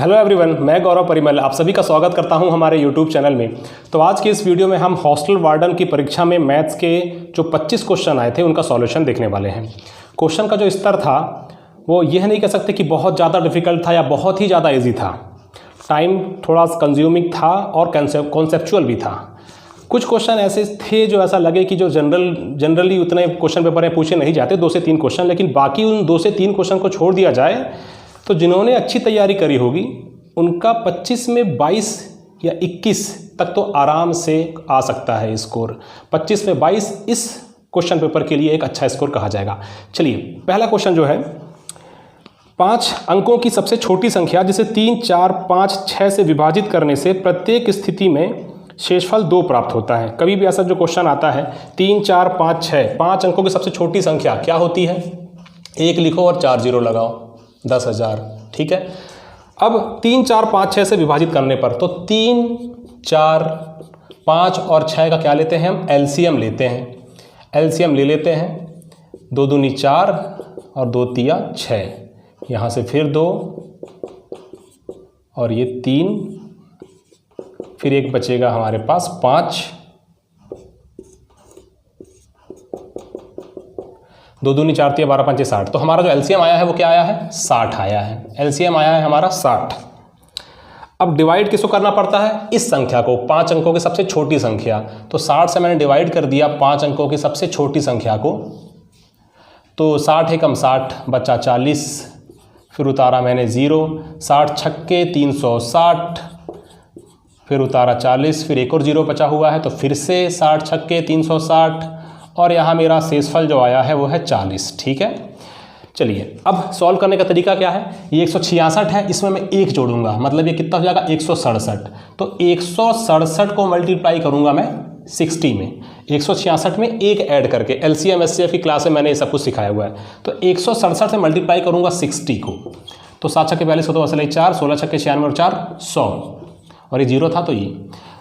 Hello everyone, मैं गौरव परिमल आप सभी का स्वागत करता हूं हमारे यूट्यूब चैनल में। तो आज के इस वीडियो में हम हॉस्टल वार्डन की परीक्षा में मैथ्स के जो 25 क्वेश्चन आए थे उनका सॉल्यूशन देखने वाले हैं। क्वेश्चन का जो स्तर था वो यह नहीं कह सकते कि बहुत ज़्यादा डिफिकल्ट था या बहुत ही ज़्यादा ईजी था। टाइम थोड़ा कंज्यूमिंग था और कॉन्सेप्चुअल भी था। कुछ क्वेश्चन ऐसे थे जो ऐसा लगे कि जो जनरली उतने क्वेश्चन पेपर में पूछे नहीं जाते, 2 से 3 क्वेश्चन, लेकिन बाकी उन 2 से 3 क्वेश्चन को छोड़ दिया जाए तो जिन्होंने अच्छी तैयारी करी होगी उनका 25 में 22 या 21 तक तो आराम से आ सकता है स्कोर। 25 में 22 इस क्वेश्चन पेपर के लिए एक अच्छा स्कोर कहा जाएगा। चलिए, पहला क्वेश्चन जो है, 5 अंकों की सबसे छोटी संख्या जिसे 3, 4, 5, 6 से विभाजित करने से प्रत्येक स्थिति में शेषफल 2 प्राप्त होता है। कभी भी ऐसा जो क्वेश्चन आता है 3, 4, 5, 6, 5 अंकों की सबसे छोटी संख्या क्या होती है? 1 लिखो और 4 जीरो लगाओ, 10,000। ठीक है। अब 3, 4, 5, 6 से विभाजित करने पर तो 3, 4, 5 और 6 का क्या लेते हैं हम? एलसीएम लेते हैं। एलसीएम ले लेते हैं, 2 दूनी 4 और 2 तिया 6। यहाँ से फिर 2 और ये 3, फिर एक बचेगा हमारे पास 5, 2 दूनी 4 तिया 12, 5 60। तो हमारा जो एलसीएम आया है वो क्या आया है? 60 आया है। एलसीएम आया है हमारा 60। अब डिवाइड किसको करना पड़ता है? इस संख्या को, 5 अंकों की सबसे छोटी संख्या। तो 60 से मैंने डिवाइड कर दिया 5 अंकों की सबसे छोटी संख्या को। तो 60 एकम 60 बचा 40, फिर उतारा मैंने 0, 60 छक्के 360, फिर उतारा 40, फिर एक और 0 बचा हुआ है तो फिर से 60 छक्के 360 और यहाँ मेरा शेषफल जो आया है वो है 40। ठीक है। चलिए, अब सॉल्व करने का तरीका क्या है? ये 166 है, इसमें मैं 1 जोड़ूंगा, मतलब ये कितना हो जाएगा? 167। तो 167 को मल्टीप्लाई करूंगा मैं 60 में, 166 में 1 ऐड करके। एलसीएम एचसीएफ की क्लास में मैंने ये सब कुछ सिखाया हुआ है। तो 167 से मल्टीप्लाई करूंगा 60 को, तो 7 छक्के 42 हो तो वैसे 4, 16 छक्के 96 और 4 100, और ये 0 था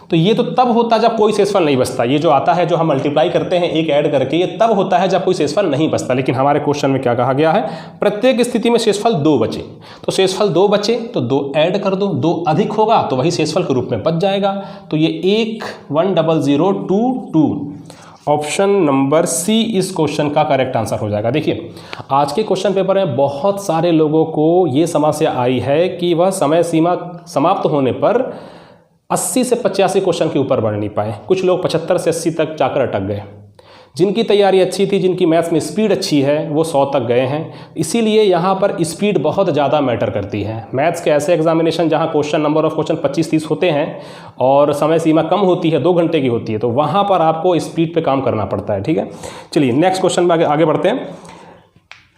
तो ये तो तब होता जब कोई शेषफल नहीं बचता। ये जो आता है जो हम मल्टीप्लाई करते हैं 1 ऐड करके, ये तब होता है जब कोई शेषफल नहीं बचता। लेकिन हमारे क्वेश्चन में क्या कहा गया है? प्रत्येक स्थिति में शेषफल 2 बचे। तो शेषफल 2 बचे तो 2 ऐड कर दो, 2 अधिक होगा तो वही शेषफल के रूप में बच जाएगा। तो ये 1,10,022। ऑप्शन नंबर सी इस क्वेश्चन का करेक्ट आंसर हो जाएगा। देखिए, आज के क्वेश्चन पेपर में बहुत सारे लोगों को ये समस्या आई है कि वह समय सीमा समाप्त होने पर 80 से 85 क्वेश्चन के ऊपर बढ़ नहीं पाए। कुछ लोग 75 से 80 तक जाकर अटक गए। जिनकी तैयारी अच्छी थी, जिनकी मैथ्स में स्पीड अच्छी है, वो 100 तक गए हैं। इसीलिए यहाँ पर स्पीड बहुत ज़्यादा मैटर करती है। मैथ्स के ऐसे एग्जामिनेशन जहाँ क्वेश्चन नंबर ऑफ क्वेश्चन 25-30 होते हैं और समय सीमा कम होती है, 2 घंटे की होती है, तो वहाँ पर आपको स्पीड पे काम करना पड़ता है। ठीक है। चलिए, नेक्स्ट क्वेश्चन में आगे बढ़ते हैं।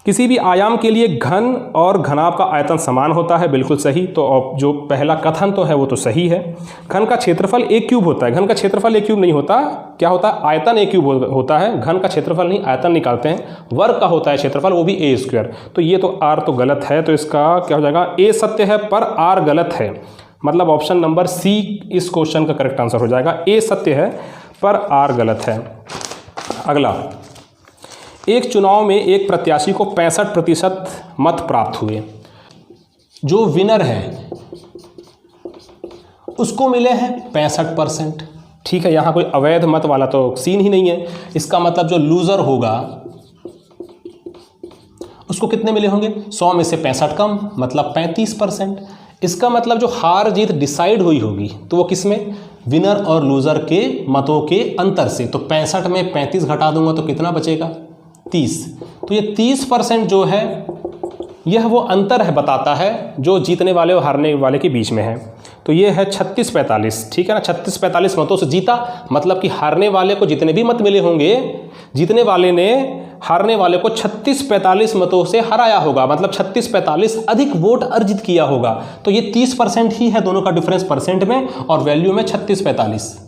किसी भी आयाम के लिए घन और घनाभ का आयतन समान होता है, बिल्कुल सही। तो जो पहला कथन तो है वो तो सही है। घन का क्षेत्रफल a क्यूब होता है। घन का क्षेत्रफल a क्यूब नहीं होता, क्या होता है? आयतन a क्यूब होता है। घन का क्षेत्रफल नहीं, आयतन निकालते हैं। वर्ग का होता है क्षेत्रफल, वो भी a स्क्वायर। तो ये तो r तो गलत है, तो इसका क्या हो जाएगा? a सत्य है पर r गलत है, मतलब ऑप्शन नंबर सी इस क्वेश्चन का करेक्ट आंसर हो जाएगा। a सत्य है पर r गलत है। अगला, एक चुनाव में एक प्रत्याशी को 65% मत प्राप्त हुए। जो विनर है उसको मिले हैं 65%। ठीक है, यहाँ कोई अवैध मत वाला तो सीन ही नहीं है। इसका मतलब जो लूजर होगा उसको कितने मिले होंगे? 100 में से 65 कम, मतलब 35%। इसका मतलब जो हार जीत डिसाइड हुई होगी तो वो किसमें? विनर और लूजर के मतों के अंतर से। तो 65 में 35 घटा दूंगा तो कितना बचेगा? 30। तो ये 30% जो है यह वो अंतर है, बताता है जो जीतने वाले और हारने वाले के बीच में है। तो ये है 36-45। ठीक है ना, 36-45 मतों से जीता, मतलब कि हारने वाले को जितने भी मत मिले होंगे, जीतने वाले ने हारने वाले को 36-45 मतों से हराया होगा, मतलब 36-45 अधिक वोट अर्जित किया होगा। तो ये 30% ही है, दोनों का डिफरेंस परसेंट में और वैल्यू में 36-45।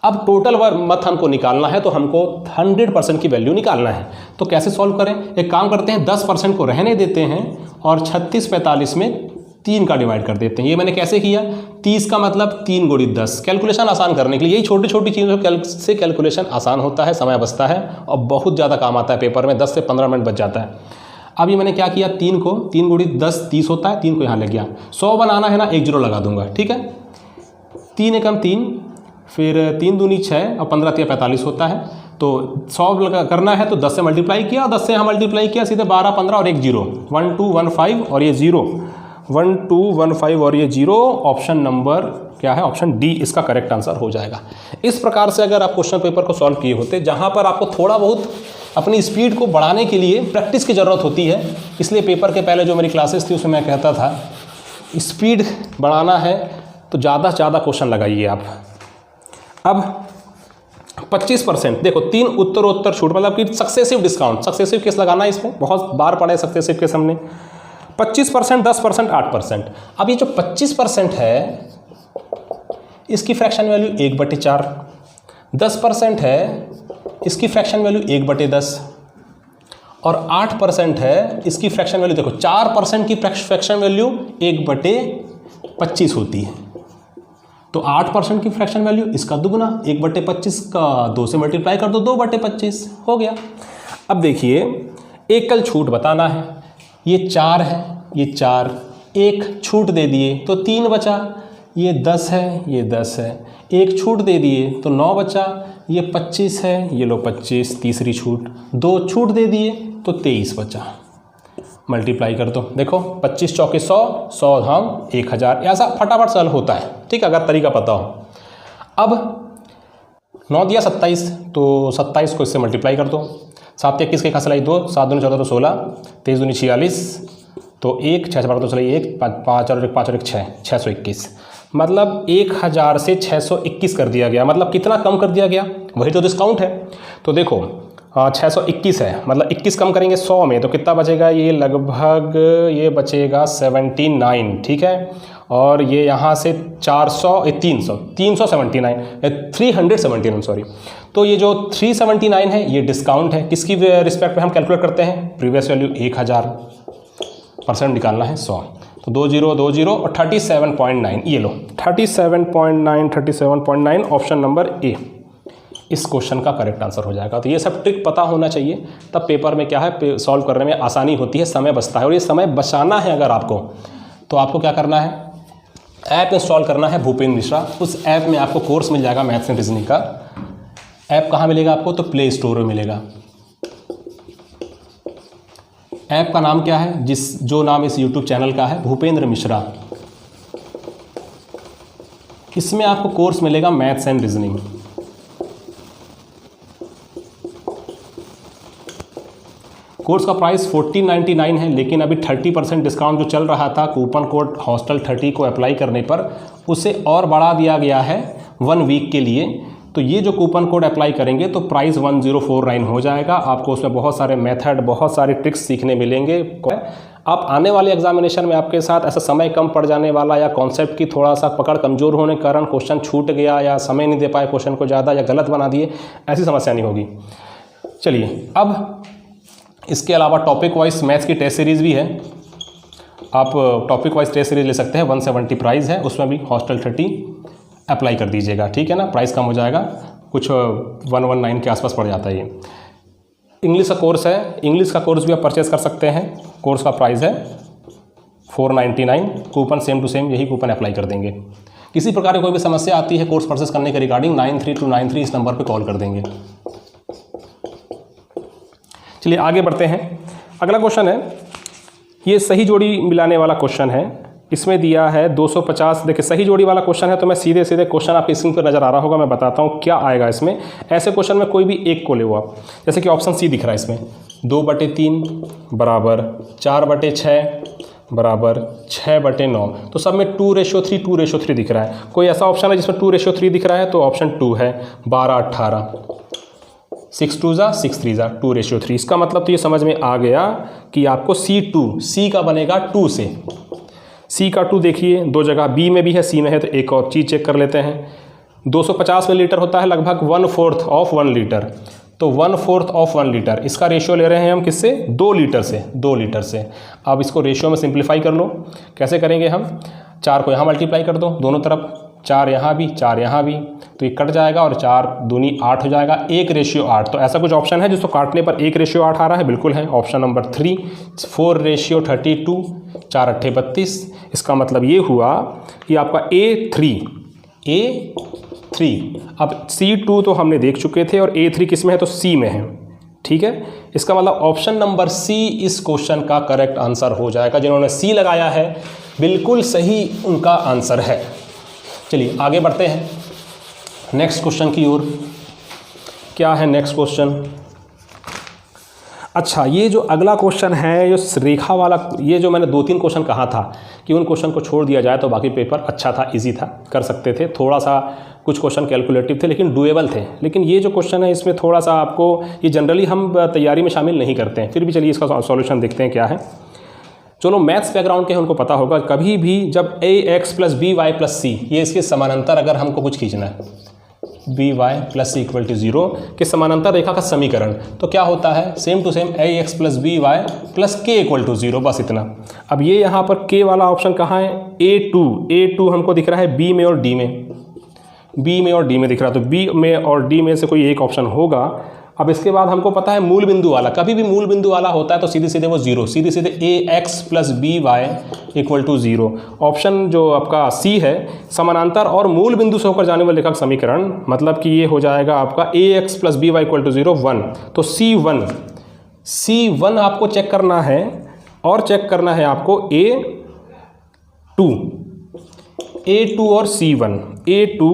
अब टोटल मत हमको निकालना है तो हमको 100% की वैल्यू निकालना है। तो कैसे सॉल्व करें? एक काम करते हैं, 10% को रहने देते हैं और 36-45 में 3 का डिवाइड कर देते हैं। ये मैंने कैसे किया? 30 का मतलब 3 × 10। कैलकुलेशन आसान करने के लिए, यही छोटी छोटी चीज़ों से कैलकुलेशन आसान होता है, समय बचता है और बहुत ज़्यादा काम आता है पेपर में, 10 से 15 मिनट बच जाता है। अभी मैंने क्या किया, 3 को 3 गुणी 10 30 होता है, 3 को यहाँ ले गया। 100 बनाना है ना, 1 0 लगा दूंगा, ठीक है। 3 एकम 3, फिर 3 दूनी 6 और 15 3 45 होता है। तो 100 करना है तो 10 से मल्टीप्लाई किया, 10 से यहाँ मल्टीप्लाई किया, सीधे 12 15 और 1 0, 1 2 1 5 और ये 0, 1 2 1 5 और ये 0। ऑप्शन नंबर क्या है, ऑप्शन डी इसका करेक्ट आंसर हो जाएगा। इस प्रकार से अगर आप क्वेश्चन पेपर को सॉल्व किए होते, जहाँ पर आपको थोड़ा बहुत अपनी स्पीड को बढ़ाने के लिए प्रैक्टिस की ज़रूरत होती है, इसलिए पेपर के पहले जो मेरी क्लासेस थी उसमें मैं कहता था स्पीड बढ़ाना है तो ज़्यादा से ज़्यादा क्वेश्चन लगाइए आप। अब 25% देखो, 3 उत्तरोत्तर छूट, मतलब कि सक्सेसिव डिस्काउंट, सक्सेसिव केस लगाना है इसमें, बहुत बार पढ़े सक्सेसिव केस हमने। 25%, 10%, 8%। अब ये जो 25% है इसकी फ्रैक्शन वैल्यू 1/4, 10% है इसकी फ्रैक्शन वैल्यू 1/10 और 8% है इसकी फ्रैक्शन वैल्यू, देखो 4% की फ्रैक्शन वैल्यू 1/25 होती है। तो 8% की फ्रैक्शन वैल्यू इसका दुगुना, 1/25 का 2 से मल्टीप्लाई कर दो, 2/25 हो गया। अब देखिए एकल छूट बताना है, ये 4 है, ये 4, एक छूट दे दिए तो 3 बचा, ये 10 है, ये 10 है, एक छूट दे दिए तो 9 बचा, ये 25 है, ये लो 25, तीसरी छूट, 2 छूट दे दिए तो 23 बचा। मल्टीप्लाई कर दो, देखो 25 चौके 100, 100 धाम 1000, ऐसा फटाफट सॉल्व होता है, ठीक है, अगर तरीका पता हो। अब 9 दिया 27, तो 27 को इससे मल्टीप्लाई कर दो, 7 21 के खसलाई 2, 7 दूनी 14 तो 16, 23 दूनी 46, तो 1 6 12 तो चलिए 1 5 और 1 6, 621, मतलब 1000 से 621 कर दिया गया। मतलब कितना कम कर दिया गया, वही तो डिस्काउंट है। तो देखो 621 है, मतलब 21 कम करेंगे 100 में तो कितना बचेगा, ये लगभग ये बचेगा 79, ठीक है। और ये यहाँ से 379 सॉरी। तो ये जो 379 है ये डिस्काउंट है, किसकी रिस्पेक्ट में हम कैलकुलेट करते हैं, प्रीवियस वैल्यू 1000% निकालना है 100, तो 20 और 37.9, ये लो 37.9 ऑप्शन नंबर ए इस क्वेश्चन का करेक्ट आंसर हो जाएगा। तो ये सब ट्रिक पता होना चाहिए, तब पेपर में क्या है सॉल्व करने में आसानी होती है, समय बचता है। और ये समय बचाना है अगर आपको, तो आपको क्या करना है, ऐप इंस्टॉल करना है भूपेंद्र मिश्रा। उस ऐप में आपको कोर्स मिल जाएगा मैथ्स एंड रीजनिंग का। ऐप कहाँ मिलेगा आपको, तो प्ले स्टोर में मिलेगा। ऐप का नाम क्या है, जो नाम इस यूट्यूब चैनल का है, भूपेंद्र मिश्रा। इसमें आपको कोर्स मिलेगा मैथ्स एंड रीजनिंग। कोर्स का प्राइस 1499 है, लेकिन अभी 30% डिस्काउंट जो चल रहा था कूपन कोड हॉस्टल 30 को अप्लाई करने पर, उसे और बढ़ा दिया गया है 1 वीक के लिए। तो ये जो कूपन कोड अप्लाई करेंगे तो प्राइस 1049 हो जाएगा। आपको उसमें बहुत सारे मेथड, बहुत सारे ट्रिक्स सीखने मिलेंगे। आप आने वाले एग्जामिनेशन में आपके साथ ऐसा समय कम पड़ जाने वाला या कॉन्सेप्ट की थोड़ा सा पकड़ कमज़ोर होने के कारण क्वेश्चन छूट गया या समय नहीं दे पाए क्वेश्चन को ज़्यादा या गलत बना दिए, ऐसी समस्या नहीं होगी। चलिए, अब इसके अलावा टॉपिक वाइज मैथ्स की टेस्ट सीरीज़ भी है। आप टॉपिक वाइज टेस्ट सीरीज़ ले सकते हैं, 170 प्राइस है, उसमें भी हॉस्टल 30 अप्लाई कर दीजिएगा, ठीक है ना। प्राइस कम हो जाएगा, कुछ 119 के आसपास पड़ जाता है ये। इंग्लिश का कोर्स है, इंग्लिश का कोर्स भी आप परचेज़ कर सकते हैं। कोर्स का प्राइस है 499, कूपन सेम टू सेम यही कूपन अप्लाई कर देंगे। किसी प्रकार की कोई भी समस्या आती है कोर्स परचेस करने के रिगार्डिंग 932393 इस नंबर पर कॉल कर देंगे। चलिए आगे बढ़ते हैं। अगला क्वेश्चन है, ये सही जोड़ी मिलाने वाला क्वेश्चन है। इसमें दिया है 250। देखिए सही जोड़ी वाला क्वेश्चन है, तो मैं सीधे सीधे क्वेश्चन आपकी स्क्रीन पर नजर आ रहा होगा, मैं बताता हूँ क्या आएगा इसमें। ऐसे क्वेश्चन में कोई भी एक को ले वो आप, जैसे कि ऑप्शन सी दिख रहा है इसमें, 2/3 बराबर 4/6 बराबर 6/9। तो सब में 2:3 2:3 दिख रहा है। कोई ऐसा ऑप्शन है जिसमें 2:3 दिख रहा है, तो ऑप्शन 2 है। 12 18 6 2 6 3 2:3। इसका मतलब तो ये समझ में आ गया कि आपको सी का बनेगा 2 से। सी का 2 देखिए, दो जगह बी में भी है सी में है, तो एक और चीज़ चेक कर लेते हैं। 250 मिलीलीटर होता है, लगभग 1/4 ऑफ 1 लीटर। तो 1/4 ऑफ 1 लीटर, इसका रेशियो ले रहे हैं हम किससे, 2 लीटर से। अब इसको रेशियो में सिंप्लीफाई कर लो। कैसे करेंगे हम, 4 को यहाँ मल्टीप्लाई कर दो दोनों तरफ, 4 यहाँ भी, 4 यहाँ भी, तो ये कट जाएगा और 4 दूनी 8 हो जाएगा, 1:8। तो ऐसा कुछ ऑप्शन है जिसको काटने पर 1:8 आ रहा है? बिल्कुल है, ऑप्शन नंबर 3, 4:32, 4 8 32। इसका मतलब ये हुआ कि आपका A3। अब C2 तो हमने देख चुके थे और A3 किस में है? तो C में है, ठीक है। इसका मतलब ऑप्शन नंबर C इस क्वेश्चन का करेक्ट आंसर हो जाएगा। जिन्होंने C लगाया है बिल्कुल सही उनका आंसर है। चलिए आगे बढ़ते हैं नेक्स्ट क्वेश्चन की ओर। क्या है नेक्स्ट क्वेश्चन? अच्छा, ये जो अगला क्वेश्चन है, जो रेखा वाला, ये जो मैंने 2-3 क्वेश्चन कहा था कि उन क्वेश्चन को छोड़ दिया जाए तो बाकी पेपर अच्छा था, इजी था, कर सकते थे। थोड़ा सा कुछ क्वेश्चन कैलकुलेटिव थे लेकिन डुएबल थे। लेकिन ये जो क्वेश्चन है इसमें थोड़ा सा आपको, ये जनरली हम तैयारी में शामिल नहीं करते हैं, फिर भी चलिए इसका सॉल्यूशन देखते हैं क्या है। चलो मैथ्स बैकग्राउंड के हैं उनको पता होगा, कभी भी जब ax + by + c, ये इसके समानांतर अगर हमको कुछ खींचना है, by + c = 0 के समानांतर रेखा का समीकरण, तो क्या होता है? Same to same ax + by + k = 0, बस इतना। अब ये यहाँ पर k वाला ऑप्शन कहाँ है? A2 हमको दिख रहा है B में और D में, B में और D में दिख रहा है, तो B में और D में से कोई एक ऑप्शन होगा। अब इसके बाद हमको पता है मूल बिंदु वाला, कभी भी मूल बिंदु वाला होता है तो सीधे सीधे वो 0, सीधे सीधे ax + by = 0। ऑप्शन जो आपका C है, समानांतर और मूल बिंदु से होकर जाने वाले रेखा का समीकरण, मतलब कि ये हो जाएगा आपका ax + by = 0, 1। तो C1 आपको चेक करना है और चेक करना है आपको A2 और C1, A2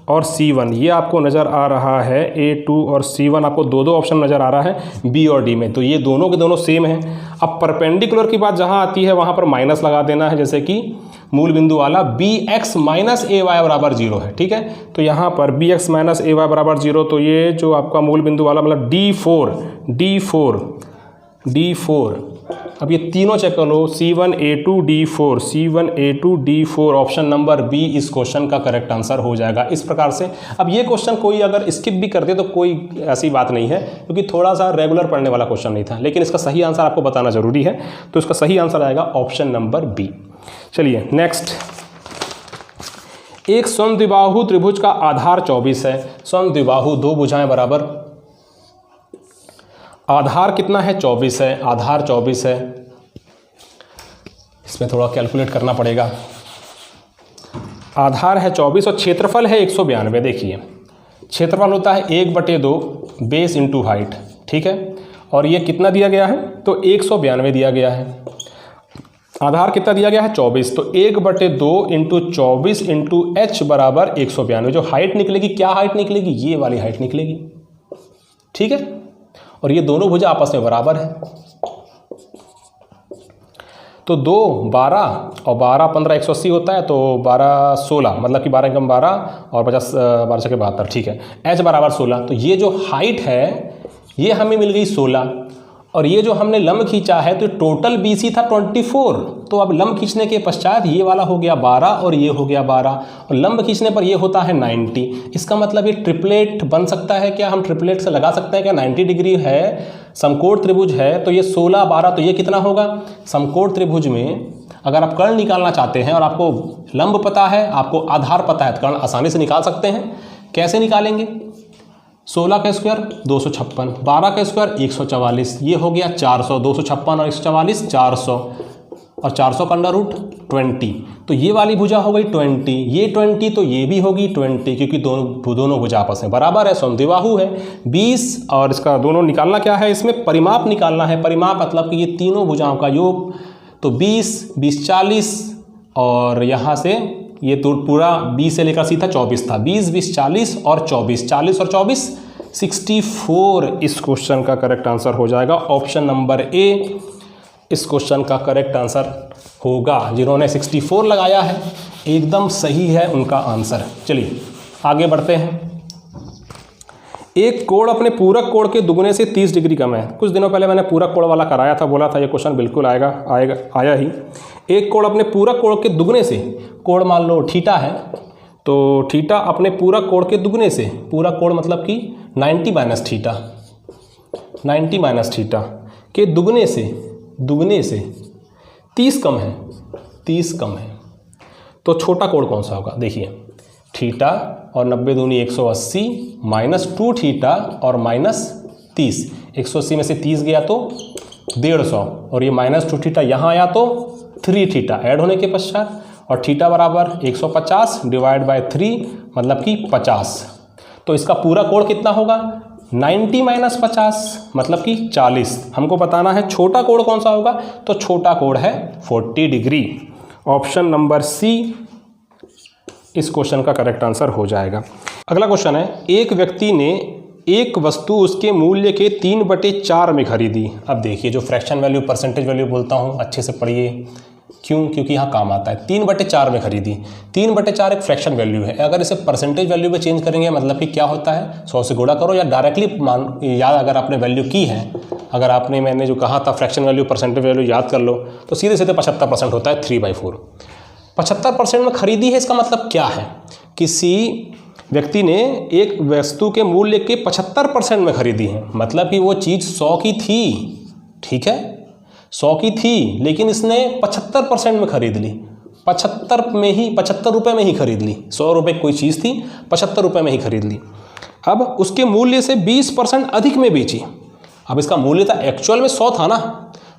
और C1, ये आपको नज़र आ रहा है। A2 और C1 आपको दो ऑप्शन नज़र आ रहा है B और D में, तो ये दोनों के दोनों सेम हैं। अब परपेंडिकुलर की बात जहाँ आती है वहाँ पर माइनस लगा देना है, जैसे कि मूल बिंदु वाला Bx - ay = 0 है, ठीक है। तो यहाँ पर Bx - ay = 0, तो ये जो आपका मूल बिंदु वाला मतलब D4। अब ये तीनों चेक कर लो, C1 A2 D4, C1 A2 D4, option number B इस क्वेश्चन का करेक्ट आंसर हो जाएगा इस प्रकार से। अब ये क्वेश्चन कोई अगर स्किप भी कर दे तो कोई ऐसी बात नहीं है, क्योंकि थोड़ा सा रेगुलर पढ़ने वाला क्वेश्चन नहीं था, लेकिन इसका सही आंसर आपको बताना जरूरी है। तो इसका सही आंसर आएगा ऑप्शन नंबर B। चलिए नेक्स्ट, एक समद्विबाहु त्रिभुज का आधार 24 है। समद्विबाहु, दो भुजाएं बराबर, आधार कितना है? 24 है, आधार 24 है। इसमें थोड़ा कैलकुलेट करना पड़ेगा। आधार है 24 और क्षेत्रफल है 192। देखिए क्षेत्रफल होता है 1/2 बेस इंटू हाइट, ठीक है। और ये कितना दिया गया है? तो 192 दिया गया है। आधार कितना दिया गया है? 24, तो 1/2 × 24 × h बराबर 192। जो हाइट निकलेगी, क्या हाइट निकलेगी? ये वाली हाइट निकलेगी, ठीक है। और ये दोनों भुजा आपस में बराबर है, तो 2 12 और 12 15 180 होता है, तो 12 16, मतलब कि 12 × 12 और 50 12 × 72, ठीक है। h बराबर 16, तो ये जो हाइट है ये हमें मिल गई 16, और ये जो हमने लंब खींचा है तो टोटल BC था 24। तो अब लंब खींचने के पश्चात ये वाला हो गया 12 और ये हो गया 12, और लंब खींचने पर ये होता है 90। इसका मतलब ये ट्रिपलेट बन सकता है क्या? हम ट्रिपलेट से लगा सकते हैं क्या? 90 डिग्री है, समकोण त्रिभुज है, तो ये 16 12, तो ये कितना होगा? समकोण त्रिभुज में अगर आप कर्ण निकालना चाहते हैं और आपको लंब पता है, आपको आधार पता है, तो कर्ण आसानी से निकाल सकते हैं। कैसे निकालेंगे? 16 का स्क्वायर 256, 12 का स्क्वायर 144, ये हो गया 400, 256 और 144 400, और 400 का √20, तो ये वाली भुजा हो गई 20, ये 20, तो ये भी होगी 20, क्योंकि दोनों भुजा आपस में बराबर है, समद्विबाहु है। 20 और इसका दोनों निकालना क्या है? इसमें परिमाप निकालना है। परिमाप मतलब कि ये तीनों भुजाओं का योग, तो 20 20 40, और यहाँ से ये तो पूरा 20 से लेकर सीधा 24 था, 20 20 40 और 24, 40 और 24 64 इस क्वेश्चन का करेक्ट आंसर हो जाएगा। ऑप्शन नंबर A इस क्वेश्चन का करेक्ट आंसर होगा। जिन्होंने 64 लगाया है एकदम सही है उनका आंसर। चलिए आगे बढ़ते हैं। एक कोण अपने पूरक कोण के दुगने से 30 डिग्री कम है। कुछ दिनों पहले मैंने पूरक कोण वाला कराया था, बोला था ये क्वेश्चन बिल्कुल आया ही। एक कोण अपने पूरक कोण के दुगने से, कोण मान लो थीटा है, तो थीटा अपने पूरक कोण के दुगने से, पूरक कोण मतलब कि 90 माइनस थीटा के दुगने से 30 कम है, 30 कम है, तो छोटा कोण कौन सा होगा? देखिए थीटा और 90 दूनी 180 माइनस 2 थीटा और माइनस 30। 180 में से 30 गया तो 150 और ये माइनस 2 थीटा यहाँ आया तो 3 थीटा ऐड होने के पश्चात और थीटा बराबर 150 डिवाइड बाय 3 मतलब कि 50। तो इसका पूरा कोण कितना होगा 90 माइनस 50 मतलब कि 40। हमको बताना है छोटा कोण कौन सा होगा, तो छोटा कोण है 40 डिग्री। ऑप्शन नंबर सी इस क्वेश्चन का करेक्ट आंसर हो जाएगा। अगला क्वेश्चन है, एक व्यक्ति ने एक वस्तु उसके मूल्य के 3/4 में खरीदी। अब देखिए जो फ्रैक्शन वैल्यू परसेंटेज वैल्यू बोलता हूँ अच्छे से पढ़िए, क्यों, क्योंकि यहाँ काम आता है। 3/4 में खरीदी, 3/4 एक फ्रैक्शन वैल्यू है। अगर इसे परसेंटेज वैल्यू में चेंज करेंगे मतलब कि क्या होता है 100 से गुणा करो या डायरेक्टली याद अगर आपने वैल्यू की है, अगर आपने मैंने जो कहा था फ्रैक्शन वैल्यू परसेंटेज वैल्यू याद कर लो तो सीधे सीधे 75% होता है 3/4। 75% में खरीदी है इसका मतलब क्या है, किसी व्यक्ति ने एक वस्तु के मूल्य के 75% में खरीदी है, मतलब कि वो चीज़ 100 की थी, ठीक है 100 की थी लेकिन इसने 75% में खरीद ली, 75 रुपये में ही खरीद ली। 100 रुपये कोई चीज़ थी 75 रुपये में ही खरीद ली। अब उसके मूल्य से 20% अधिक में बेची। अब इसका मूल्य था एक्चुअल में 100 था ना,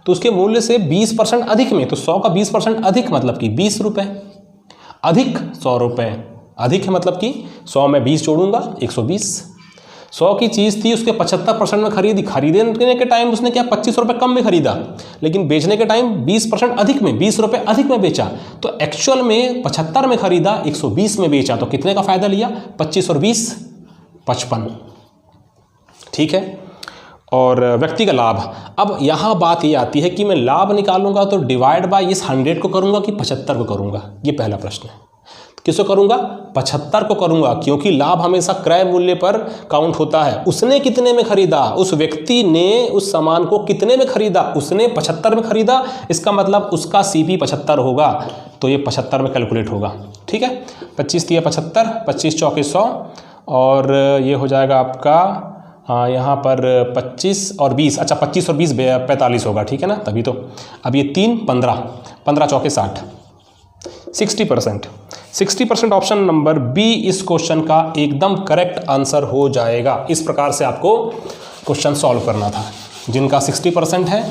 तो उसके मूल्य से 20% अधिक में, तो 100 का 20% अधिक मतलब कि 20 रुपये अधिक 100 रुपये अधिक है मतलब कि 100 में 20 जोड़ूंगा 120। 100 की चीज़ थी उसके 75% में खरीदी, खरीदने के टाइम उसने क्या 25 रुपये कम में खरीदा, लेकिन बेचने के टाइम 20% अधिक में 20 रुपये अधिक में बेचा। तो एक्चुअल में 75 में खरीदा 120 में बेचा, तो कितने का फ़ायदा लिया 25 और 20 55, ठीक है। और व्यक्ति का लाभ, अब यहाँ बात ये आती है कि मैं लाभ निकालूंगा तो डिवाइड बाय इस 100 को करूँगा कि 75 को करूँगा, ये पहला प्रश्न है। किसको करूँगा 75 को करूँगा, क्योंकि लाभ हमेशा क्रय मूल्य पर काउंट होता है। उसने कितने में खरीदा, उस व्यक्ति ने उस सामान को कितने में खरीदा, उसने 75 में खरीदा, इसका मतलब उसका CP 75 होगा, तो ये 75 में कैलकुलेट होगा, ठीक है। 25 दिया 75, 25 चौके 100 और ये हो जाएगा आपका यहाँ पर 25 और 20, अच्छा 25 और 20 45 होगा, ठीक है ना, तभी तो। अब ये 3 15, 15 चौके 60, 60% ऑप्शन नंबर बी इस क्वेश्चन का एकदम करेक्ट आंसर हो जाएगा। इस प्रकार से आपको क्वेश्चन सॉल्व करना था। जिनका 60% है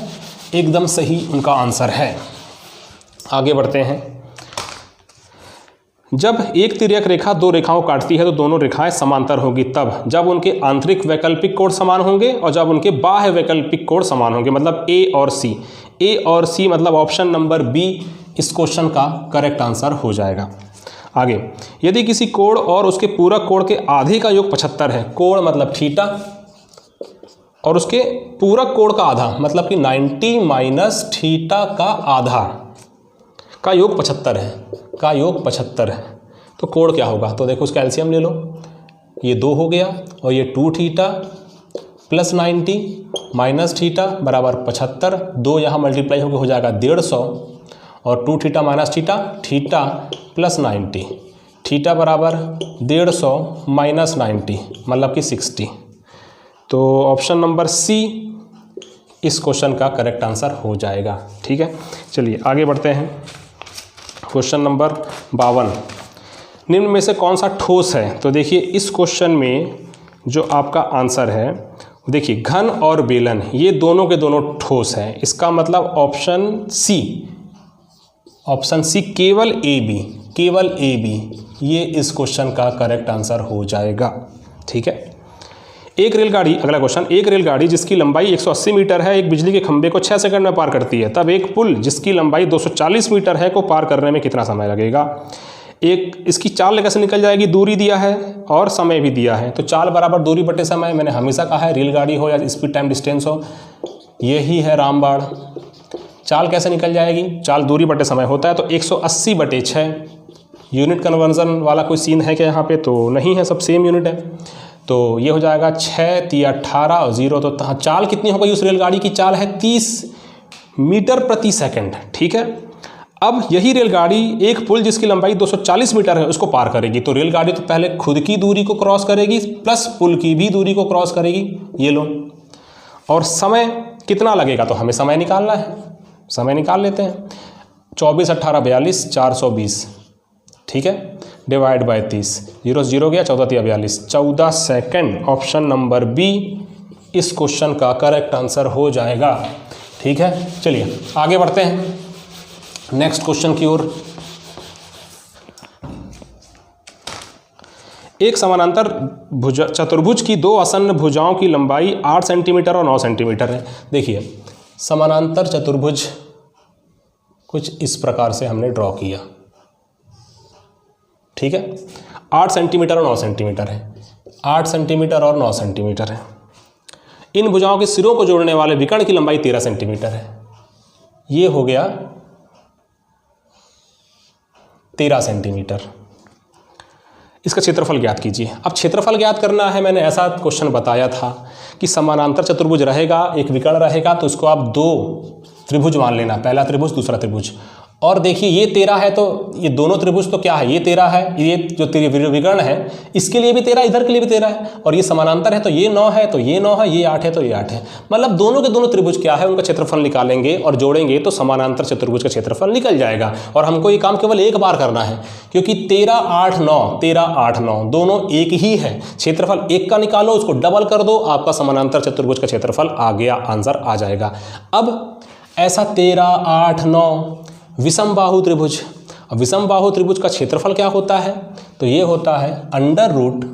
एकदम सही उनका आंसर है। आगे बढ़ते हैं। जब एक तिर्यक रेखा दो रेखाओं काटती है तो दोनों रेखाएं समांतर होगी तब जब उनके आंतरिक वैकल्पिक कोण समान होंगे और जब उनके बाह्य वैकल्पिक कोण समान होंगे, मतलब ए और सी मतलब ऑप्शन नंबर बी इस क्वेश्चन का करेक्ट आंसर हो जाएगा। आगे, यदि किसी कोण और उसके पूरक कोण के आधे का योग 75 है, कोण मतलब थीटा और उसके पूरक कोण का आधा मतलब कि 90 माइनस थीटा का आधा का योग 75 है, का योग 75 है, तो कोण क्या होगा, तो देखो उसका एलसीएम ले लो, ये 2 हो गया और ये 2 थीटा प्लस 90 माइनस थीटा बराबर 75, 2 यहाँ मल्टीप्लाई होकर हो जाएगा 150 और 2 theta minus theta, theta plus 90, theta बराबर 150 माइनस 90 मतलब कि 60। तो ऑप्शन नंबर सी इस क्वेश्चन का करेक्ट आंसर हो जाएगा, ठीक है। चलिए आगे बढ़ते हैं। क्वेश्चन नंबर 52, निम्न में से कौन सा ठोस है, तो देखिए इस क्वेश्चन में जो आपका आंसर है, देखिए घन और बेलन ये दोनों के दोनों ठोस हैं, इसका मतलब ऑप्शन सी केवल ए बी ये इस क्वेश्चन का करेक्ट आंसर हो जाएगा, ठीक है। एक रेलगाड़ी, अगला क्वेश्चन, एक रेलगाड़ी जिसकी लंबाई 180 मीटर है एक बिजली के खंभे को 6 सेकंड में पार करती है, तब एक पुल जिसकी लंबाई 240 मीटर है को पार करने में कितना समय लगेगा। एक इसकी चाल कैसे निकल जाएगी, दूरी दिया है और समय भी दिया है, तो चाल बराबर दूरी बटे समय। मैंने हमेशा कहा है रेलगाड़ी हो या स्पीड टाइम डिस्टेंस हो, यही है रामबाण। चाल कैसे निकल जाएगी, चाल दूरी बटे समय होता है, तो 180/6। यूनिट कन्वर्जन वाला कोई सीन है क्या यहाँ पे, तो नहीं है, सब सेम यूनिट है, तो ये हो जाएगा 6 × 18 और 0, तो चाल कितनी हो गई उस रेलगाड़ी की, चाल है 30 मीटर प्रति सेकंड, ठीक है। अब यही रेलगाड़ी एक पुल जिसकी लंबाई 240 मीटर है उसको पार करेगी, तो रेलगाड़ी तो पहले खुद की दूरी को क्रॉस करेगी प्लस पुल की भी दूरी को क्रॉस करेगी, ये लो। और समय कितना लगेगा, तो हमें समय निकालना है, समय निकाल लेते हैं। 24 × 18 = 42, 420, ठीक है। डिवाइड बाय 30, 0 से 0 गया, 14 या 42, 14 सेकेंड। ऑप्शन नंबर बी इस क्वेश्चन का करेक्ट आंसर हो जाएगा। ठीक है, चलिए आगे बढ़ते हैं नेक्स्ट क्वेश्चन की ओर। एक समानांतर चतुर्भुज की दो आसन्न भुजाओं की लंबाई 8 सेंटीमीटर और 9 सेंटीमीटर है। देखिए समानांतर चतुर्भुज कुछ इस प्रकार से हमने ड्रॉ किया। ठीक है, 8 सेंटीमीटर और 9 सेंटीमीटर है, 8 सेंटीमीटर और 9 सेंटीमीटर है। इन भुजाओं के सिरों को जोड़ने वाले विकर्ण की लंबाई 13 सेंटीमीटर है। ये हो गया 13 सेंटीमीटर। इसका क्षेत्रफल ज्ञात कीजिए। अब क्षेत्रफल ज्ञात करना है, मैंने ऐसा क्वेश्चन बताया था कि समानांतर चतुर्भुज रहेगा, एक विकर्ण रहेगा, तो इसको आप दो त्रिभुज मान लेना, पहला त्रिभुज दूसरा त्रिभुज। और देखिए ये 13 है तो ये दोनों त्रिभुज तो क्या है, ये 13 है, ये जो विकर्ण है इसके लिए भी 13, इधर के लिए भी 13 है, और ये समानांतर है तो ये 9 है तो ये 9 है, ये 8 है तो ये 8 है। मतलब दोनों के दोनों त्रिभुज क्या है, उनका क्षेत्रफल निकालेंगे और जोड़ेंगे तो समानांतर चतुर्भुज का क्षेत्रफल निकल जाएगा। और हमको ये काम केवल एक बार करना है, क्योंकि 13, 8, 9 दोनों एक ही है। क्षेत्रफल एक का निकालो, उसको डबल कर दो, आपका समानांतर चतुर्भुज का क्षेत्रफल आ गया, आंसर आ जाएगा। अब ऐसा 13, 8, 9 विषम बाहु त्रिभुज। अब विषम बाहु त्रिभुज का क्षेत्रफल क्या होता है, तो ये होता है under root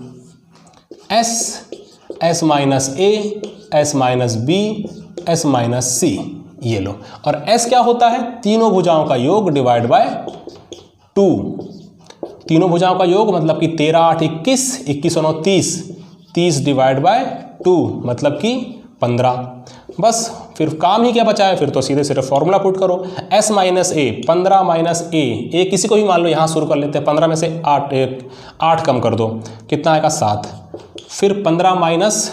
S minus A, S minus B, S minus C, ये लो। और एस क्या होता है, तीनों भुजाओं का योग डिवाइड बाय 2। तीनों भुजाओं का योग मतलब कि 13, 8, 21, 21 और 9 30, 30 डिवाइड बाय 2 मतलब कि 15। बस फिर काम ही क्या बचा है, फिर तो सीधे सिर्फ फॉर्मूला पुट करो। s माइनस ए, 15 माइनस ए किसी को भी मान लो, यहाँ शुरू कर लेते हैं। 15 में से 8 कम कर दो, कितना आएगा 7। फिर 15 माइनस,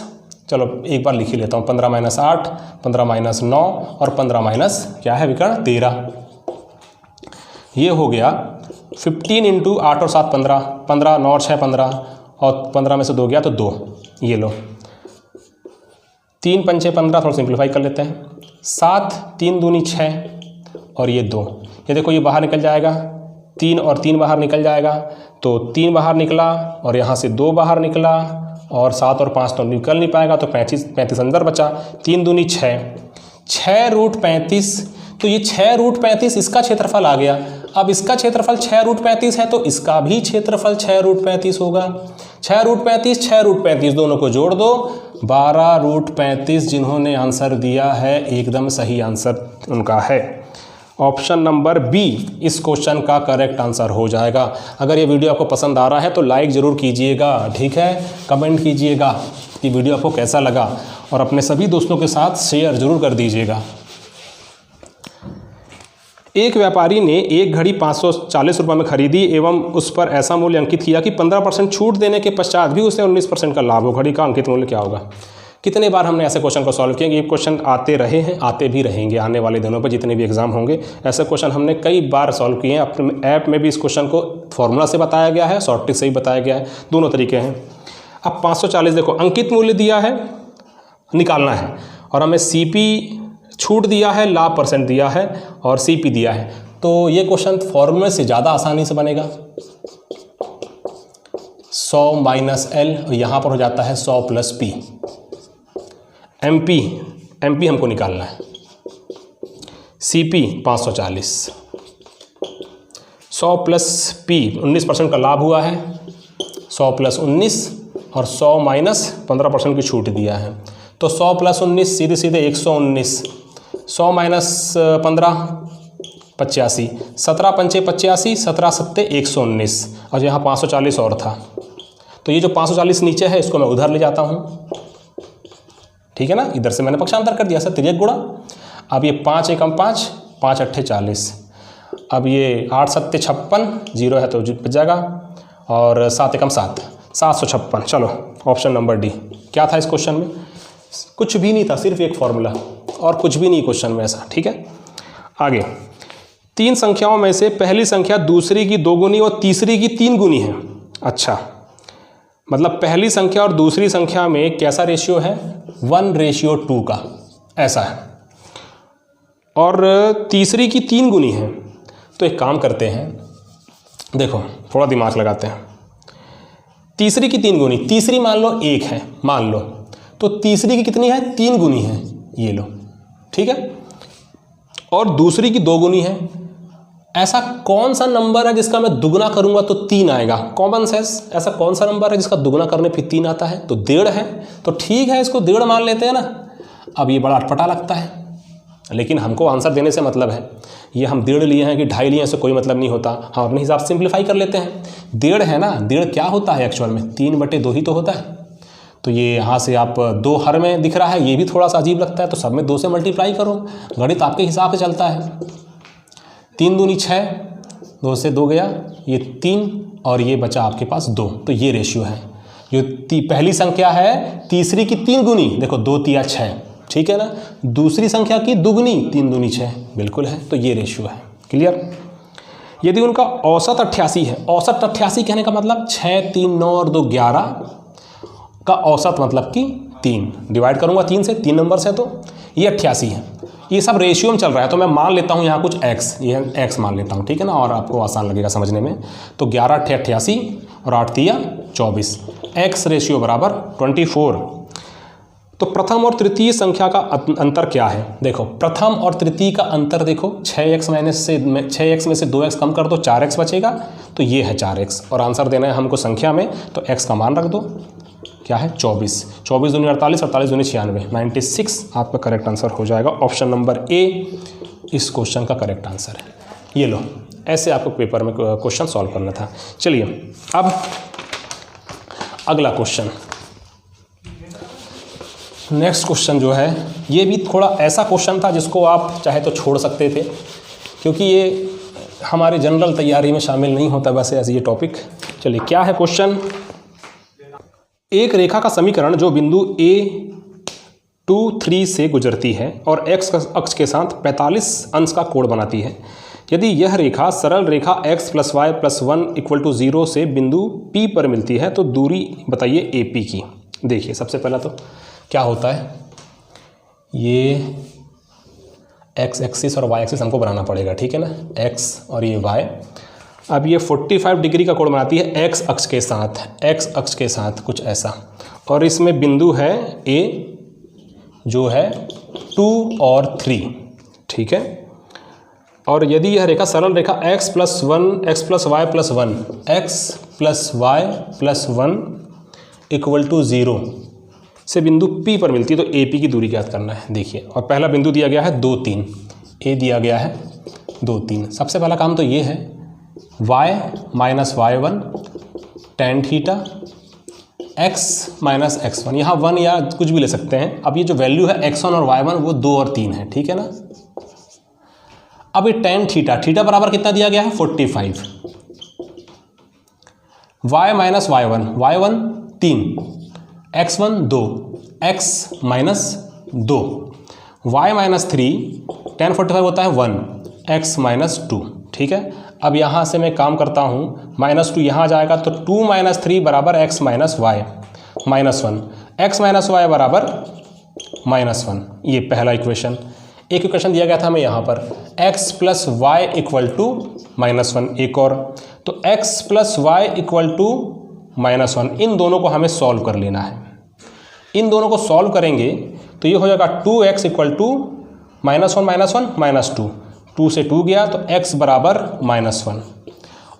चलो एक बार लिख ही लेता हूँ, 15 माइनस 8, 15 माइनस 9 और 15 माइनस क्या है विकर्ण 13। ये हो गया 15 इंटू 8 और 7 15, 15 9 और 6 15, और 15 में से 2 गया तो 2, ये लो। 3 पंचे 15, थोड़ा सिंप्लीफाई कर लेते हैं। 7, 3 दूनी 6 और ये 2, ये देखो ये बाहर निकल जाएगा, 3 और 3 बाहर निकल जाएगा, तो 3 बाहर निकला और यहाँ से 2 बाहर निकला, और 7 और 5 तो निकल नहीं पाएगा, तो 35 अंदर बचा। 3 दूनी 6, 6 रूट 35, तो ये 6 रूट 35 इसका क्षेत्रफल आ गया। अब इसका क्षेत्रफल 6 रूट 35 है तो इसका भी क्षेत्रफल 6 रूट 35 होगा। 6 रूट 35, 6 रूट 35 दोनों को जोड़ दो, 12 रूट 35 जिन्होंने आंसर दिया है एकदम सही आंसर उनका है। ऑप्शन नंबर बी इस क्वेश्चन का करेक्ट आंसर हो जाएगा। अगर ये वीडियो आपको पसंद आ रहा है तो लाइक ज़रूर कीजिएगा, ठीक है, कमेंट कीजिएगा कि वीडियो आपको कैसा लगा, और अपने सभी दोस्तों के साथ शेयर ज़रूर कर दीजिएगा। एक व्यापारी ने एक घड़ी 540 रुपये में खरीदी एवं उस पर ऐसा मूल्य अंकित किया कि 15% छूट देने के पश्चात भी उसे 19% का लाभ हो। घड़ी का अंकित मूल्य क्या होगा। कितने बार हमने ऐसे क्वेश्चन को सॉल्व किया, ये क्वेश्चन आते रहे हैं, आते भी रहेंगे आने वाले दिनों पर जितने भी एग्जाम होंगे। ऐसे क्वेश्चन हमने कई बार सॉल्व किए हैं। अपने ऐप में भी इस क्वेश्चन को फॉर्मूला से बताया गया है, शॉर्ट ट्रिक से ही बताया गया है, दोनों तरीके हैं। अब 540 देखो अंकित मूल्य दिया है, निकालना है, और हमें CP छूट दिया है, लाभ परसेंट दिया है, और CP दिया है। तो ये क्वेश्चन फॉर्मूले से ज़्यादा आसानी से बनेगा। 100 माइनस L, और यहाँ पर हो जाता है 100 प्लस P। MP हमको निकालना है। CP 540, 100 प्लस P 19% का लाभ हुआ है, 100 प्लस 19, और 100 माइनस 15% की छूट दिया है, तो 100 प्लस 19 सीधे सीधे 119, 100 माइनस 15 85, 17 पंचे 85, 17 सत्ते 119, और यहाँ 540 और था, तो ये जो 540 नीचे है इसको मैं उधर ले जाता हूँ, ठीक है ना। इधर से मैंने पक्षांतर कर दिया, सर तिर्यक गुणा। अब ये 5 एकम 5, 5 अट्ठे 40, अब ये 8 सत्ते 56, 0 है तो बच जाएगा, और 7 एकम 7, 756। चलो ऑप्शन नंबर डी। क्या था इस क्वेश्चन में, कुछ भी नहीं था, सिर्फ एक फॉर्मूला, और कुछ भी नहीं क्वेश्चन में ऐसा, ठीक है। आगे 3 संख्याओं में से पहली संख्या दूसरी की 2 गुनी और तीसरी की 3 गुनी है। अच्छा, मतलब पहली संख्या और दूसरी संख्या में कैसा रेशियो है, 1:2 का, ऐसा है, और तीसरी की 3 गुनी है। तो एक काम करते हैं, देखो थोड़ा दिमाग लगाते हैं। तीसरी की 3 गुनी, तीसरी मान लो 1 है मान लो, तो तीसरी की कितनी है 3 गुनी है, ये लो, ठीक है। और दूसरी की 2 गुनी है। ऐसा कौन सा नंबर है जिसका मैं दुगना करूंगा तो 3 आएगा? कॉमन सेंस, ऐसा कौन सा नंबर है जिसका दुगना करने पे 3 आता है? तो 1.5 है। तो ठीक है, इसको 1.5 मान लेते हैं ना। अब ये बड़ा अटपटा लगता है, लेकिन हमको आंसर देने से मतलब है। ये हम 1.5 लिए हैं कि 2.5 लिए हैं, इससे कोई मतलब नहीं होता। हम अपने हिसाब से सिंप्लीफाई कर लेते हैं। 1.5 है ना, 1.5 क्या होता है एक्चुअल में? 3/2 ही तो होता है। तो ये यहाँ से आप 2 हर में दिख रहा है, ये भी थोड़ा सा अजीब लगता है, तो सब में 2 से मल्टीप्लाई करो। गणित आपके हिसाब से चलता है। 3 दूनी 6, 2 से 2 गया, ये 3 और ये बचा आपके पास 2। तो ये रेशियो है। जो पहली संख्या है तीसरी की 3 गुनी, देखो 2 तिया 6, ठीक है ना। दूसरी संख्या की दुगनी, 3 दूनी 6, बिल्कुल है। तो ये रेशियो है। क्लियर? यदि उनका औसत 88 है, औसत 88 कहने का मतलब 6, 3, 9 और 2 11 का औसत मतलब कि 3 डिवाइड करूंगा 3 से, 3 नंबर से, तो ये 88 है। ये सब रेशियो में चल रहा है, तो मैं मान लेता हूँ यहाँ कुछ x, ये x मान लेता हूँ, ठीक है ना, और आपको आसान लगेगा समझने में। तो 11 × 88 और 8 × 24, x रेशियो बराबर 24। तो प्रथम और तृतीय संख्या का अंतर क्या है? देखो प्रथम और तृतीय का अंतर देखो, 6x में से 2x कम कर दो, 4x बचेगा, तो ये है 4x। और आंसर देना है हमको संख्या में, तो x का मान रख दो, क्या है 24। 24 दूनी 48, 48 दूनी 96, 96 आपका करेक्ट आंसर हो जाएगा। ऑप्शन नंबर ए इस क्वेश्चन का करेक्ट आंसर है। ये लो, ऐसे आपको पेपर में क्वेश्चन सॉल्व करना था। चलिए अब अगला क्वेश्चन, नेक्स्ट क्वेश्चन जो है, ये भी थोड़ा ऐसा क्वेश्चन था जिसको आप चाहे तो छोड़ सकते थे, क्योंकि ये हमारे जनरल तैयारी में शामिल नहीं होता वैसे ऐसे ये टॉपिक। चलिए क्या है क्वेश्चन? एक रेखा का समीकरण जो बिंदु A23 से गुजरती है और x अक्ष के साथ 45 अंश का कोण बनाती है। यदि यह रेखा सरल रेखा x + y + 1 = 0 से बिंदु P पर मिलती है तो दूरी बताइए AP की। देखिए सबसे पहला तो क्या होता है, ये x एक्सिस और y एक्सिस हमको बनाना पड़ेगा, ठीक है ना, x और ये y। अब ये 45 डिग्री का कोण बनाती है x अक्ष के साथ कुछ ऐसा, और इसमें बिंदु है A जो है 2 और 3, ठीक है। और यदि यह रेखा सरल रेखा x + y + 1 = 0 से बिंदु P पर मिलती है, तो AP की दूरी ज्ञात करना है। देखिए, और पहला बिंदु दिया गया है 2, 3, A दिया गया है 2, 3। सबसे पहला काम तो ये है, y - y1 tan theta x - x1, यहाँ 1 या कुछ भी ले सकते हैं। अब ये जो वैल्यू है x1 और y1 वो 2 और 3 है, ठीक है ना। अब ये tan थीटा बराबर कितना दिया गया है 45, y - y1 3, x1 2, x - 2, y - 3, tan 45 होता है 1, x - 2, ठीक है। अब यहाँ से मैं काम करता हूँ, -2 यहाँ जाएगा तो 2 - 3 बराबर x - y -1, x - y बराबर -1। ये पहला इक्वेशन। एक इक्वेशन दिया गया था हमें यहाँ पर x + y = -1, एक और, तो x + y = -1। इन दोनों को हमें सॉल्व कर लेना है। इन दोनों को सॉल्व करेंगे तो ये हो जाएगा 2x = -1 - 2, 2 से 2 गया तो x बराबर -1,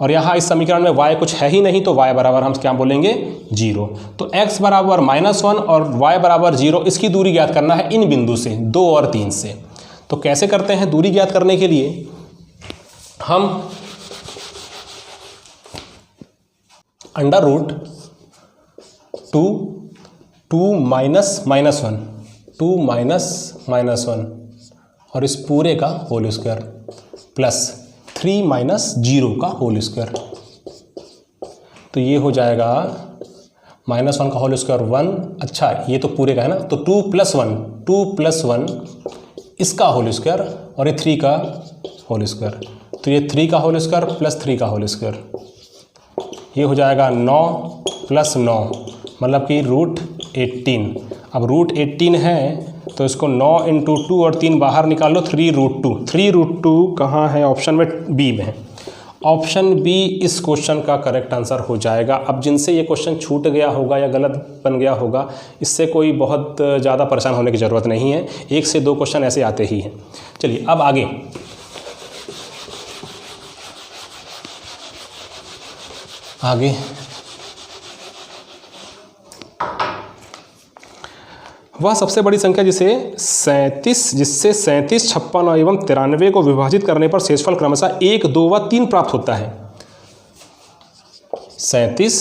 और यहाँ इस समीकरण में y कुछ है ही नहीं, तो y बराबर हम क्या बोलेंगे 0। तो x बराबर -1 और y बराबर 0, इसकी दूरी ज्ञात करना है इन बिंदु से, 2 और 3 से। तो कैसे करते हैं दूरी ज्ञात करने के लिए? हम √2 -1 और इस पूरे का होल स्क्वायर प्लस 3 - 0 का होल स्क्वायर, तो ये हो जाएगा -1 का होल स्क्वायर 1। अच्छा, ये तो पूरे का है ना, तो 2 + 1 इसका होल स्क्वायर और ये 3 का होल स्क्वायर, तो ये 3 का होल स्क्वायर प्लस 3 का होल स्क्वायर, ये हो जाएगा 9 + 9 मतलब कि √18। अब √18 है तो इसको 9 × 2 और 3 बाहर निकाल लो, 3√2। 3√2 कहाँ है? ऑप्शन में बी में है। ऑप्शन बी इस क्वेश्चन का करेक्ट आंसर हो जाएगा। अब जिनसे ये क्वेश्चन छूट गया होगा या गलत बन गया होगा, इससे कोई बहुत ज़्यादा परेशान होने की ज़रूरत नहीं है। 1 से 2 क्वेश्चन ऐसे आते ही हैं। चलिए अब आगे वह सबसे बड़ी संख्या जिससे 37, 56 एवं 93 को विभाजित करने पर शेषफल क्रमशः 1, 2 व 3 प्राप्त होता है। 37,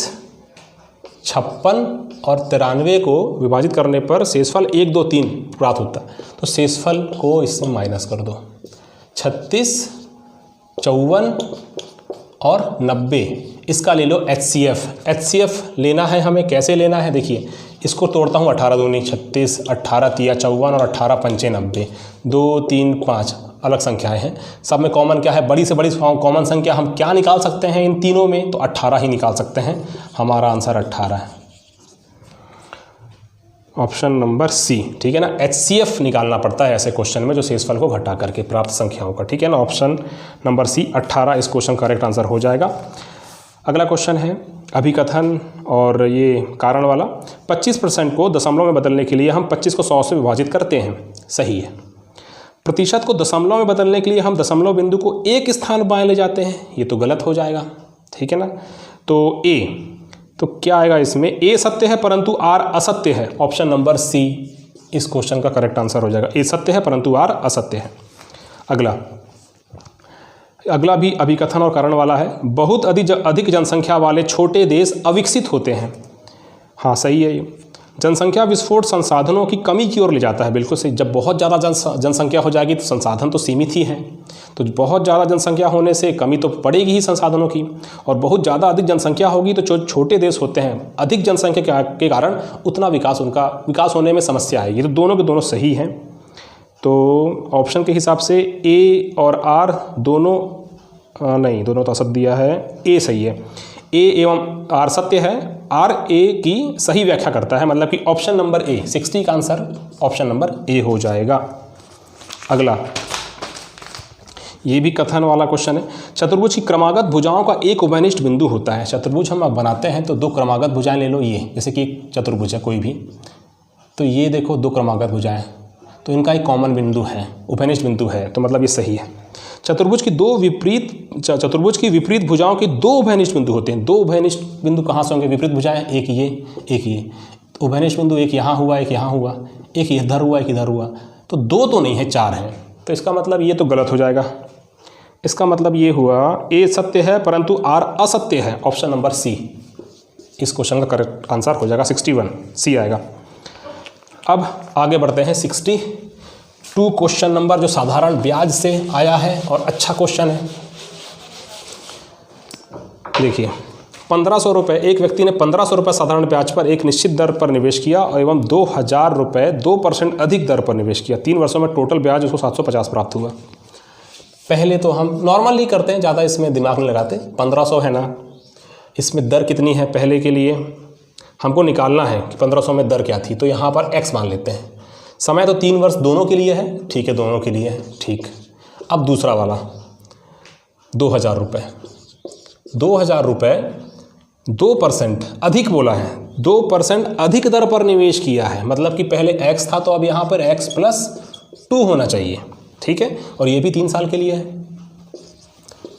56 और 93 को विभाजित करने पर शेषफल 1, 2, 3 प्राप्त होता है। तो शेषफल को इससे माइनस कर दो। 36, 54 और 90 इसका ले लो HCF लेना है हमें। कैसे लेना है देखिए, इसको तोड़ता हूँ 18 दूनी 36, 18 तिया 54 और 18 पंचे 90। 2, 3, 5 अलग संख्याएं हैं, सब में कॉमन क्या है, बड़ी से बड़ी कॉमन संख्या हम क्या निकाल सकते हैं इन तीनों में, तो 18 ही निकाल सकते हैं। हमारा आंसर 18 है, ऑप्शन नंबर सी। ठीक है ना, HCF निकालना पड़ता है ऐसे क्वेश्चन में, जो शेषफल को घटा करके प्राप्त संख्याओं का। ठीक है ना, ऑप्शन नंबर सी 18 इस क्वेश्चन का करेक्ट आंसर हो जाएगा। अगला क्वेश्चन है अभिकथन और ये कारण वाला। 25% को दशमलव में बदलने के लिए हम 25 को 100 से विभाजित करते हैं, सही है। प्रतिशत को दशमलव में बदलने के लिए हम दशमलव बिंदु को एक स्थान बाएं ले जाते हैं, ये तो गलत हो जाएगा। ठीक है ना, तो ए, तो क्या आएगा इसमें, ए सत्य है परंतु आर असत्य है। ऑप्शन नंबर सी इस क्वेश्चन का करेक्ट आंसर हो जाएगा। ए सत्य है परंतु आर असत्य है। अगला भी अभिकथन और कारण वाला है। बहुत अधिक जनसंख्या वाले छोटे देश अविकसित होते हैं। हाँ सही है, ये जनसंख्या विस्फोट संसाधनों की कमी की ओर ले जाता है। बिल्कुल सही। जब बहुत ज़्यादा जनसंख्या हो जाएगी तो संसाधन तो सीमित ही हैं, तो बहुत ज़्यादा जनसंख्या होने से कमी तो पड़ेगी ही संसाधनों की, और बहुत ज़्यादा अधिक जनसंख्या होगी तो जो छोटे देश होते हैं, अधिक जनसंख्या के कारण उतना विकास होने में समस्या आएगी। तो दोनों के दोनों सही हैं। तो ऑप्शन के हिसाब से ए और आर दोनों नहीं, दोनों तो असत्य दिया है। ए सही है, ए एवं आर सत्य है, आर ए की सही व्याख्या करता है, मतलब कि ऑप्शन नंबर ए 60 का आंसर ऑप्शन नंबर ए हो जाएगा। अगला ये भी कथन वाला क्वेश्चन है। चतुर्भुज की क्रमागत भुजाओं का एक उभयनिष्ठ बिंदु होता है। चतुर्भुज हम बनाते हैं तो 2 क्रमागत भुजाएं ले लो, ये जैसे कि एक चतुर्भुज है कोई भी, तो ये देखो 2 क्रमागत भुजाएं, तो इनका एक कॉमन बिंदु है, उभयनिष्ठ बिंदु है, तो मतलब ये सही है। चतुर्भुज की विपरीत भुजाओं के 2 उभयनिष्ठ बिंदु होते हैं। 2 उभयनिष्ठ बिंदु कहाँ से होंगे, विपरीत भुजाएं, एक ये उभयनिष्ठ बिंदु, एक यहाँ हुआ, एक यहाँ हुआ, एक इधर हुआ, एक इधर हुआ, तो 2 तो नहीं है, 4 हैं। तो इसका मतलब ये तो गलत हो जाएगा। इसका मतलब ये हुआ ए सत्य है परंतु आर असत्य है। ऑप्शन नंबर सी इस क्वेश्चन का करेक्ट आंसर हो जाएगा। 61 सी आएगा। अब आगे बढ़ते हैं 62 क्वेश्चन नंबर, जो साधारण ब्याज से आया है और अच्छा क्वेश्चन है। देखिए 1500 रुपये, एक व्यक्ति ने 1500 रुपये साधारण ब्याज पर एक निश्चित दर पर निवेश किया एवं 2000 रुपये 2% अधिक दर पर निवेश किया। 3 वर्षों में टोटल ब्याज उसको 750 प्राप्त हुआ। पहले तो हम नॉर्मल ही करते हैं, ज़्यादा इसमें दिमाग नहीं लगाते। 1500 है ना, इसमें दर कितनी है, पहले के लिए हमको निकालना है कि 1500 में दर क्या थी, तो यहाँ पर x मान लेते हैं। समय तो 3 वर्ष दोनों के लिए है, ठीक है, दोनों के लिए है, ठीक। अब दूसरा वाला 2000 रुपये, 2000 रुपये 2% अधिक बोला है, 2% अधिक दर पर निवेश किया है, मतलब कि पहले x था तो अब यहाँ पर x + 2 होना चाहिए, ठीक है, और ये भी 3 साल के लिए है,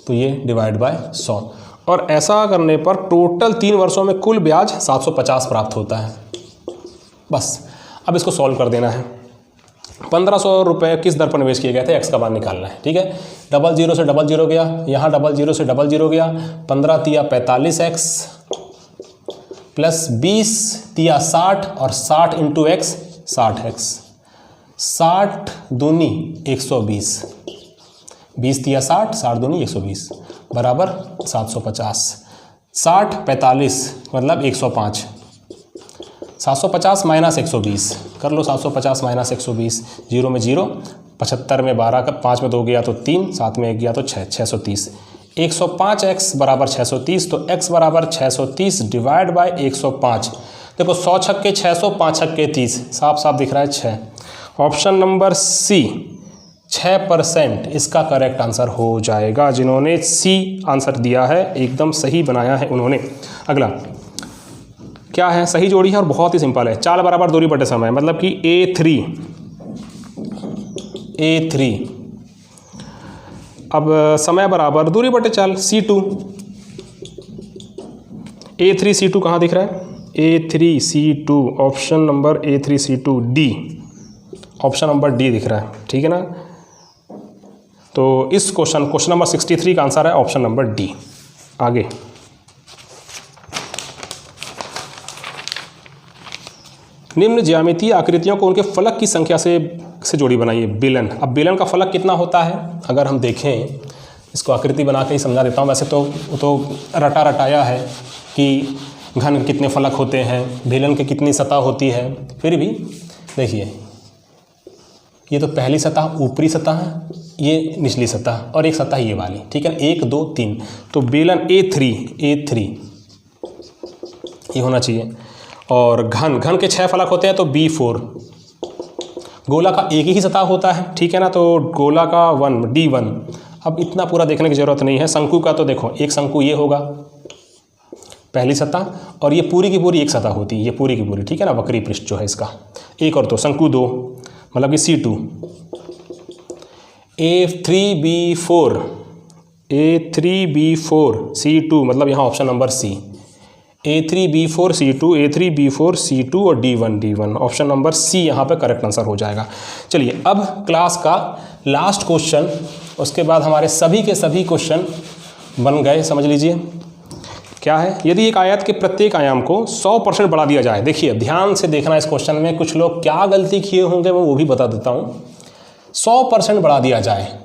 तो ये डिवाइड बाय 100, और ऐसा करने पर टोटल 3 वर्षों में कुल ब्याज 750 प्राप्त होता है। बस अब इसको सॉल्व कर देना है। 1500 रुपये किस दर पर निवेश किए गए थे, x का मान निकालना है, ठीक है। 00 से 00 गया, यहाँ 00 से 00 गया, 15 तिया 45x प्लस 20 तिया 60 और 60 इंटू x 60x, 60 दूनी 120, 20 तिया 60, 60 दूनी 120 बराबर 750। 60 45 मतलब 105, 750 माइनस 120 कर लो, 750 माइनस 120, 0 में 0, 75 में 12 का 5 में 2 गया तो 3, 7 में 1 गया तो 6, 630। 105x बराबर 630, तो x बराबर 630 डिवाइड बाय 105। देखो 100 छक्के 600, 5 छक्के 30, साफ साफ दिख रहा है 6। ऑप्शन नंबर सी 6% इसका करेक्ट आंसर हो जाएगा। जिन्होंने सी आंसर दिया है एकदम सही बनाया है उन्होंने। अगला क्या है, सही जोड़ी है और बहुत ही सिंपल है। चाल बराबर दूरी बटे समय, मतलब कि A3 अब समय बराबर दूरी बटे चाल C2। A3 C2 कहाँ दिख रहा है? A3 C2 option number A3 C2 D, option number D दिख रहा है, ठीक है ना। तो इस क्वेश्चन नंबर 63 का आंसर है ऑप्शन नंबर डी। आगे निम्न ज्यामितीय आकृतियों को उनके फलक की संख्या से जोड़ी बनाइए। बेलन, अब बेलन का फलक कितना होता है अगर हम देखें, इसको आकृति बना के ही समझा देता हूँ। वैसे तो रटाया है कि घन के कितने फलक होते हैं, बेलन की कितनी सतह होती है, फिर भी देखिए ये तो पहली सतह ऊपरी सतह है, ये निचली सतह और एक सतह ये वाली, ठीक है ना, 1 2 3। तो बेलन A3 ये होना चाहिए। और घन के 6 फलक होते हैं तो B4। गोला का एक ही सतह होता है, ठीक है ना, तो गोला का D1। अब इतना पूरा देखने की ज़रूरत नहीं है। शंकु का तो देखो एक शंकु ये होगा पहली सतह, और ये पूरी की पूरी एक सतह होती है, ये पूरी की पूरी, ठीक है ना, वक्री पृष्ठ जो है इसका। एक और तो शंकु 2 मतलब कि C2। A3B4 C2 मतलब यहाँ option number C। A3B4 C2 और D1 ऑप्शन नंबर C यहाँ पे करेक्ट आंसर हो जाएगा। चलिए अब क्लास का लास्ट क्वेश्चन, उसके बाद हमारे सभी के सभी क्वेश्चन बन गए। समझ लीजिए क्या है। यदि एक आयत के प्रत्येक आयाम को 100% बढ़ा दिया जाए, देखिए ध्यान से देखना इस क्वेश्चन में, कुछ लोग क्या गलती किए होंगे मैं वो भी बता देता हूँ। 100% बढ़ा दिया जाए,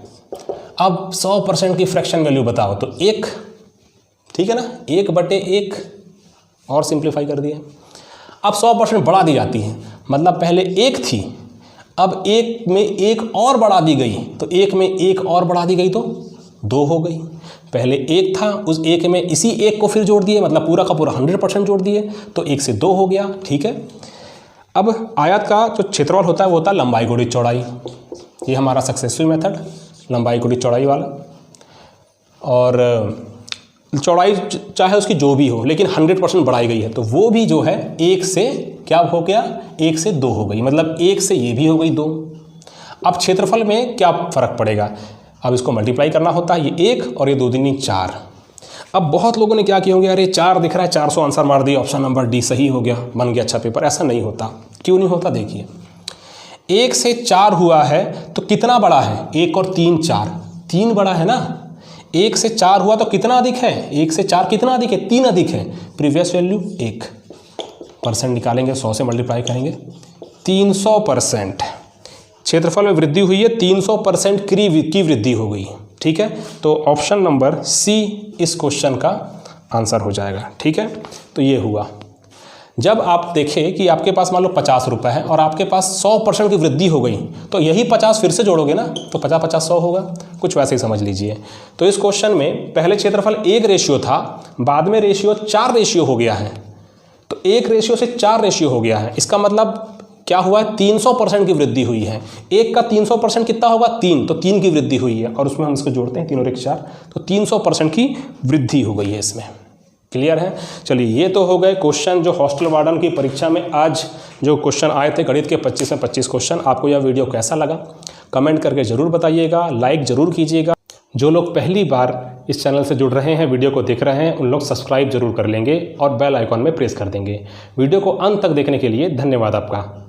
अब 100% की फ्रैक्शन वैल्यू बताओ तो 1, ठीक है ना, 1/1 और सिंप्लीफाई कर दिया। अब 100% बढ़ा दी जाती है, मतलब पहले 1 थी, अब 1 में 1 और बढ़ा दी गई, तो 1 में 1 और बढ़ा दी गई तो 2 हो गई। पहले 1 था, उस 1 में इसी 1 को फिर जोड़ दिए, मतलब पूरा का पूरा 100% जोड़ दिए, तो 1 से 2 हो गया, ठीक है। अब आयत का जो क्षेत्रफल होता है वो होता है लंबाई गुणित चौड़ाई। ये हमारा सक्सेसफुल मेथड, लंबाई गुणित चौड़ाई वाला। और चौड़ाई चाहे उसकी जो भी हो, लेकिन 100% बढ़ाई गई है, तो वो भी जो है 1 से क्या हो गया, 1 से 2 हो गई, मतलब 1 से ये भी हो गई 2। अब क्षेत्रफल में क्या फ़र्क पड़ेगा, अब इसको मल्टीप्लाई करना होता है, ये 1 और ये 2 दूनी 4। अब बहुत लोगों ने क्या किया होंगे, अरे 4 दिख रहा है 400 आंसर मार दिया, ऑप्शन नंबर डी सही हो गया, बन गया अच्छा पेपर। ऐसा नहीं होता। क्यों नहीं होता, देखिए 1 से 4 हुआ है तो कितना बड़ा है, 1 और 3 4, 3 बड़ा है ना। 1 से 4 हुआ तो कितना अधिक है, 1 से 4 कितना अधिक है, 3 अधिक है। प्रीवियस वैल्यू 1% निकालेंगे, 100 से मल्टीप्लाई करेंगे, 300%। क्षेत्रफल में वृद्धि हुई है, 300% की वृद्धि हो गई, ठीक है। तो ऑप्शन नंबर सी इस क्वेश्चन का आंसर हो जाएगा, ठीक है। तो ये हुआ। जब आप देखें कि आपके पास मान लो 50 रुपये है और आपके पास 100% की वृद्धि हो गई, तो यही 50 फिर से जोड़ोगे ना, तो 50 100 होगा, कुछ वैसे ही समझ लीजिए। तो इस क्वेश्चन में पहले क्षेत्रफल 1 रेशियो था, बाद में रेशियो 4 रेशियो हो गया है, तो 1 रेशियो से 4 रेशियो हो गया है। इसका मतलब क्या हुआ है, 300% की वृद्धि हुई है। 1 का 300% कितना होगा, 3, तो 3 की वृद्धि हुई है, और उसमें हम इसको जोड़ते हैं 3 और 1 4, तो 300% की वृद्धि हो गई है इसमें। क्लियर है। चलिए ये तो हो गए क्वेश्चन जो हॉस्टल वार्डन की परीक्षा में आज जो क्वेश्चन आए थे, गणित के 25 में 25 क्वेश्चन। आपको यह वीडियो कैसा लगा कमेंट करके ज़रूर बताइएगा, लाइक ज़रूर कीजिएगा। जो लोग पहली बार इस चैनल से जुड़ रहे हैं, वीडियो को देख रहे हैं, उन लोग सब्सक्राइब जरूर कर लेंगे और बेल आइकॉन में प्रेस कर देंगे। वीडियो को अंत तक देखने के लिए धन्यवाद आपका।